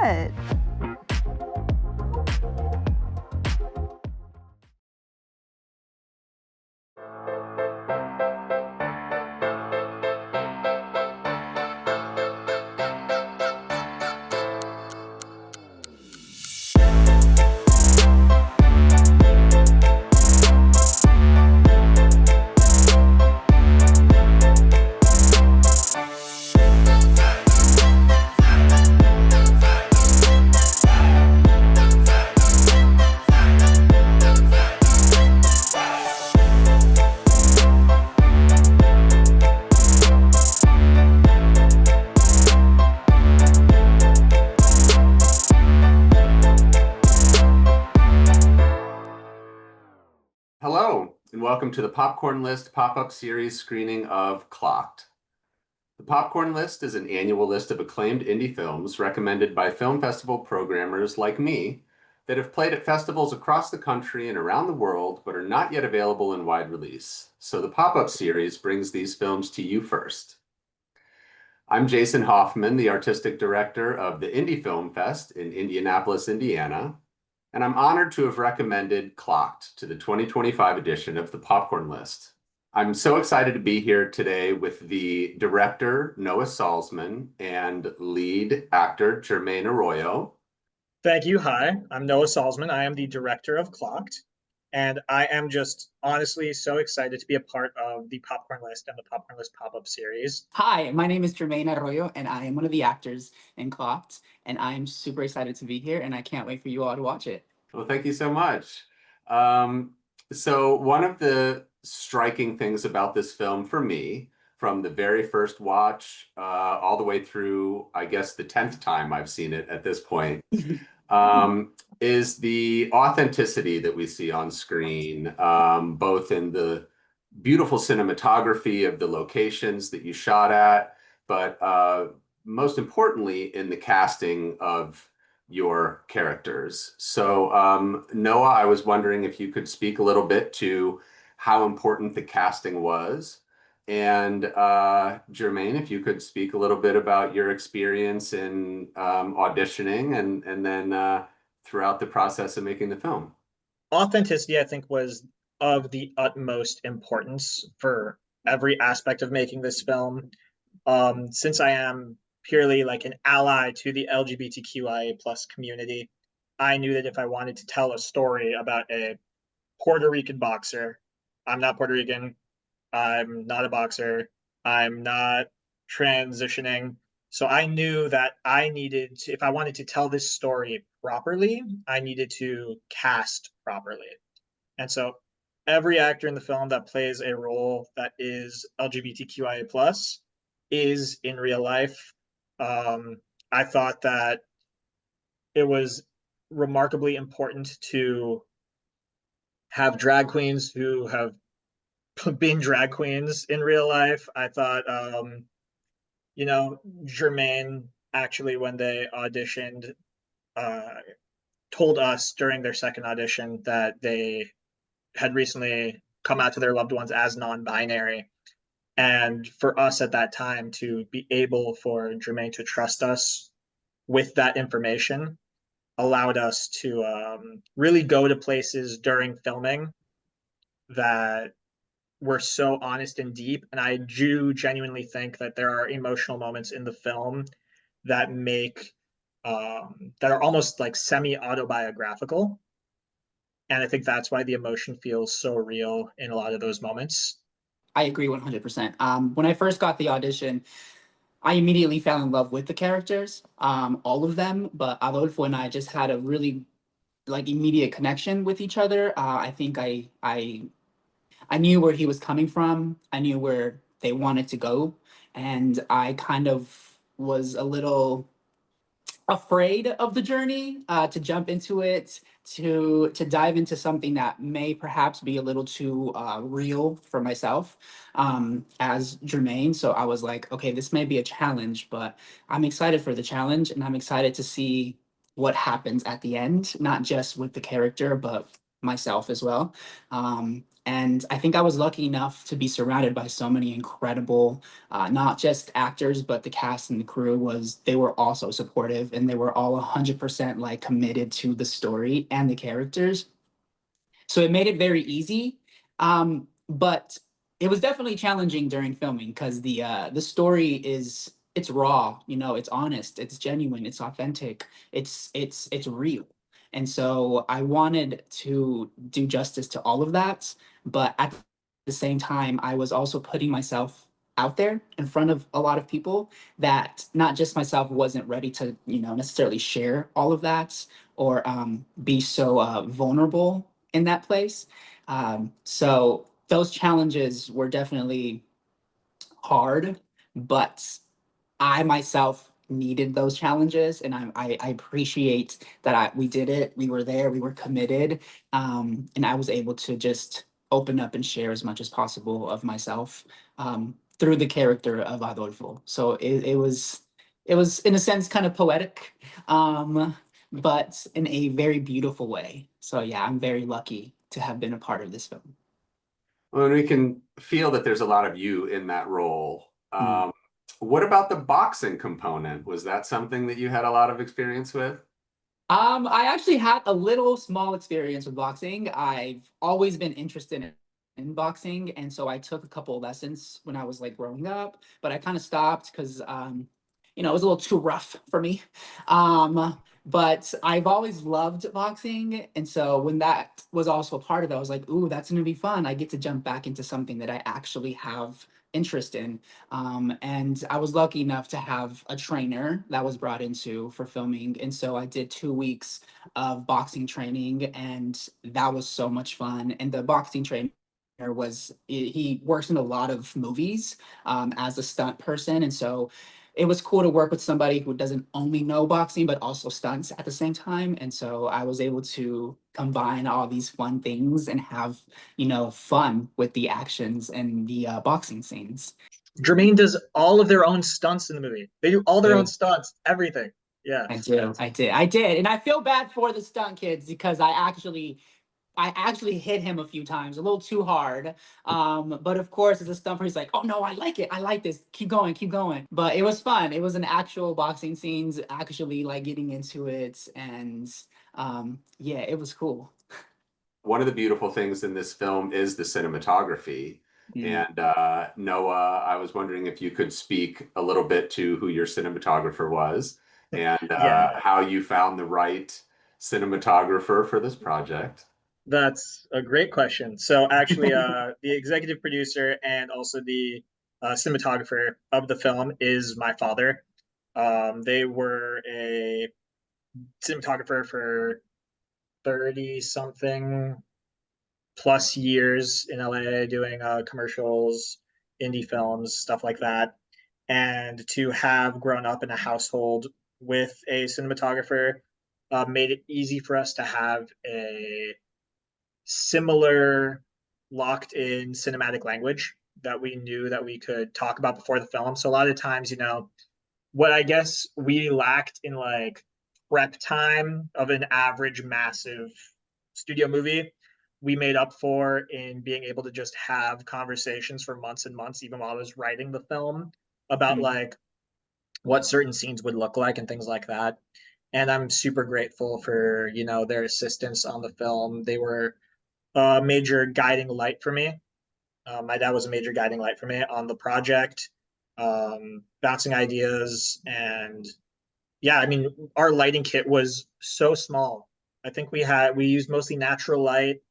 it. Hello, and welcome to the Popcorn List pop-up series screening of Clocked. The Popcorn List is an annual list of acclaimed indie films recommended by film festival programmers like me that have played at festivals across the country and around the world but are not yet available in wide release. So the pop-up series brings these films to you first. I'm Jason Hoffman, the artistic director of the Indy Film Fest in Indianapolis, Indiana, and I'm honored to have recommended Clocked to the 2025 edition of the Popcorn List. I'm so excited to be here today with the director, Noah Salzman, and lead actor, Jermaine Arroyo. Thank you. Hi, I'm Noah Salzman. I am the director of Clocked, and I am just honestly so excited to be a part of the Popcorn List and the Popcorn List pop-up series. Hi, my name is Jermaine Arroyo, and I am one of the actors in Clocked, and I am super excited to be here, and I can't wait for you all to watch it. Well, thank you so much. So one of the striking things about this film for me, from the very first watch all the way through, I guess, the 10th time I've seen it at this point, is the authenticity that we see on screen, both in the beautiful cinematography of the locations that you shot at, but most importantly, in the casting of your characters. So Noah, I was wondering if you could speak a little bit to how important the casting was. And Jermaine, if you could speak a little bit about your experience in auditioning and then throughout the process of making the film. Authenticity, I think, was of the utmost importance for every aspect of making this film. Since I am purely like an ally to the LGBTQIA plus community, I knew that if I wanted to tell a story about a Puerto Rican boxer, I'm not Puerto Rican, I'm not a boxer, I'm not transitioning. So I knew that I needed to, if I wanted to tell this story properly, I needed to cast properly. And so every actor in the film that plays a role that is LGBTQIA plus is in real life. I thought that it was remarkably important to have drag queens who have been drag queens in real life. I thought, Jermaine actually, when they auditioned, told us during their second audition that they had recently come out to their loved ones as non-binary. And for us at that time to be able for Jermaine to trust us with that information allowed us to really go to places during filming that were so honest and deep. And I do genuinely think that there are emotional moments in the film that make that are almost like semi-autobiographical. And I think that's why the emotion feels so real in a lot of those moments. I agree 100%. When I first got the audition, I immediately fell in love with the characters, all of them, but Adolfo and I just had a really immediate connection with each other. I think I knew where he was coming from. I knew where they wanted to go, and I kind of was a little afraid of the journey, to jump into it, to dive into something that may perhaps be a little too real for myself, as Jermaine. So I was like, okay, this may be a challenge, but I'm excited for the challenge, and I'm excited to see what happens at the end, not just with the character, but myself as well. And I think I was lucky enough to be surrounded by so many incredible, not just actors, but the cast and the crew they were also supportive, and they were all 100% like committed to the story and the characters. So it made it very easy. But it was definitely challenging during filming because the story it's raw, it's honest, it's genuine, it's authentic, it's real. And so I wanted to do justice to all of that, but at the same time, I was also putting myself out there in front of a lot of people that not just myself wasn't ready to, necessarily share all of that or be so vulnerable in that place. So those challenges were definitely hard, but I myself needed those challenges, and I appreciate that we did it. We were there, we were committed, and I was able to just open up and share as much as possible of myself through the character of Adolfo. So it was in a sense kind of poetic, but in a very beautiful way. So yeah, I'm very lucky to have been a part of this film. Well, and we can feel that there's a lot of you in that role. Mm. What about the boxing component? Was that something that you had a lot of experience with? I actually had a little small experience with boxing. I've always been interested in boxing, and so I took a couple of lessons when I was like growing up, but I kind of stopped because it was a little too rough for me. But I've always loved boxing, and so when that was also a part of it, I was like, "Ooh, that's gonna be fun. I get to jump back into something that I actually have interest in." And I was lucky enough to have a trainer that was brought into for filming. And so I did 2 weeks of boxing training, and that was so much fun. And the boxing trainer he works in a lot of movies as a stunt person. And so it was cool to work with somebody who doesn't only know boxing, but also stunts at the same time. And so I was able to combine all these fun things and have, fun with the actions and the boxing scenes. Jermaine does all of their own stunts in the movie. They do all their own Yeah. stunts, everything. Yeah. I did, and I feel bad for the stunt kids because I actually hit him a few times, a little too hard. But of course, as a stumper, he's like, "Oh no, I like it. I like this. Keep going, keep going." But it was fun. It was an actual boxing scenes, actually like getting into it, and yeah, it was cool. One of the beautiful things in this film is the cinematography. Mm. And Noah, I was wondering if you could speak a little bit to who your cinematographer was and Yeah, how you found the right cinematographer for this project. that's a great question. So actually, the executive producer and also the cinematographer of the film is my father. They were a cinematographer for 30 something plus years in LA doing commercials, indie films, stuff like that. And to have grown up in a household with a cinematographer made it easy for us to have a similar locked in cinematic language that we knew that we could talk about before the film. So a lot of times, what I guess we lacked in like prep time of an average massive studio movie, we made up for in being able to just have conversations for months and months, even while I was writing the film, about Mm. like what certain scenes would look like and things like that. And I'm super grateful for, their assistance on the film. They were a major guiding light for me. My dad was a major guiding light for me on the project, bouncing ideas. And yeah, I mean, our lighting kit was so small. I think we used mostly natural light.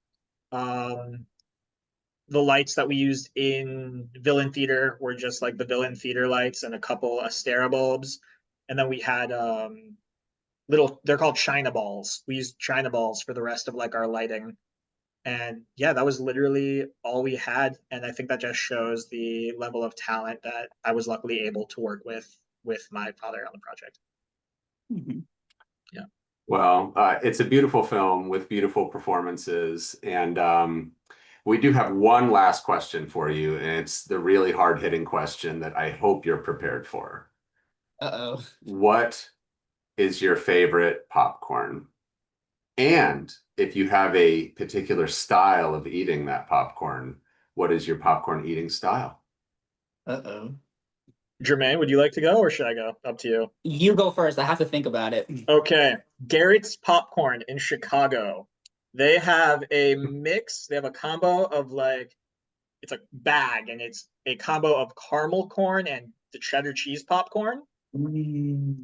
Um, the lights that we used in villain theater were just like the villain theater lights and a couple Astera bulbs. And then we had they're called China balls. We used China balls for the rest of like our lighting. And yeah, that was literally all we had. And I think that just shows the level of talent that I was luckily able to work with my father on the project. Mhm. Yeah. Well, it's a beautiful film with beautiful performances. And we do have one last question for you, and it's the really hard-hitting question that I hope you're prepared for. Uh-oh. What is your favorite popcorn? And if you have a particular style of eating that popcorn, what is your popcorn eating style? Uh-oh. Jermaine, would you like to go or should I go? Up to you. You go first. I have to think about it. Okay. Garrett's Popcorn in Chicago. They have a mix, they have a combo of like, it's a bag and it's a combo of caramel corn and the cheddar cheese popcorn.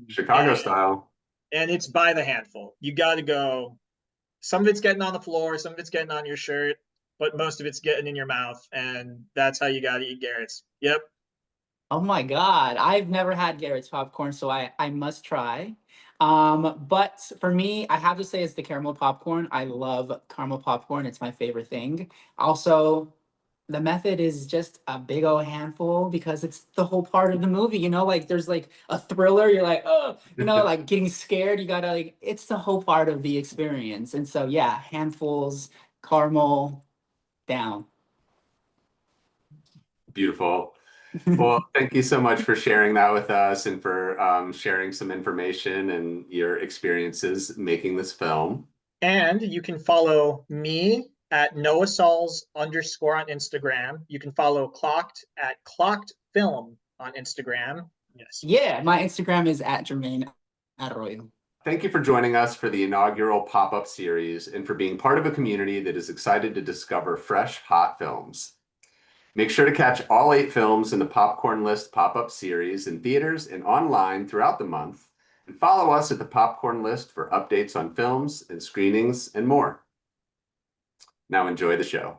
Chicago And, style. and it's by the handful. You got to go. Some of it's getting on the floor, some of it's getting on your shirt, but most of it's getting in your mouth. And that's how you got to eat Garrett's. Yep. Oh my God. I've never had Garrett's popcorn, so I must try. But for me, I have to say it's the caramel popcorn. I love caramel popcorn. It's my favorite thing. Also, the method is just a big old handful because it's the whole part of the movie, like there's like a thriller, you're like, oh, like getting scared, you gotta like, it's the whole part of the experience. And so yeah, handfuls, caramel, down. Beautiful. Well, thank you so much for sharing that with us and for sharing some information and your experiences making this film. And you can follow me at noahsauls _ on Instagram. You can follow Clocked at Clocked Film on Instagram. Yes. Yeah, my Instagram is at Jermaine Adroy. Thank you for joining us for the inaugural pop-up series and for being part of a community that is excited to discover fresh, hot films. Make sure to catch all 8 films in the Popcorn List pop-up series in theaters and online throughout the month, and follow us at the Popcorn List for updates on films and screenings and more. Now enjoy the show.